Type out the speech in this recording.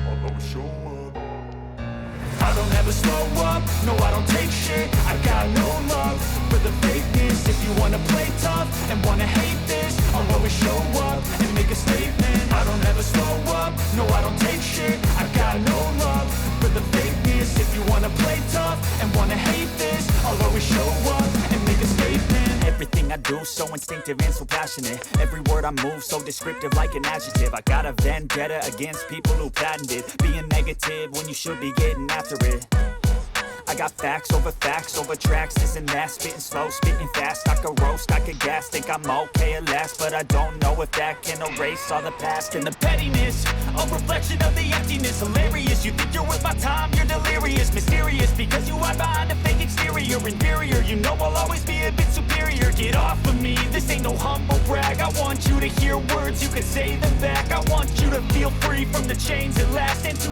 I'll always show up. I don't ever slow up, no I don't take shit. I got no love for the fakeness. If you wanna play tough and wanna hate this, I'll always show up and make a statement. I don't ever slow up, no I don't take shit. I got no love for the fakeness. If you wanna play tough and wanna hate this, I'll always show up and make a statement. Everything I do so instinctive and so passionate. Every word I move so descriptive like an adjective. I got a vendetta against people who patented being negative when you should be getting after it. I got facts over tracks, this and that, spitting slow, spitting fast. I could roast, I could gas, think I'm okay at last, but I don't know if that can erase all the past. And the pettiness, a reflection of the emptiness. Hilarious, you think you're worth my time, you're delirious. Mysterious, because you hide behind a fake exterior. Inferior, you know I'll always be a bit superior. Get off of me, this ain't no humble brag. I want you to hear words, you can say them back. I want you to feel free from the chains that last, and to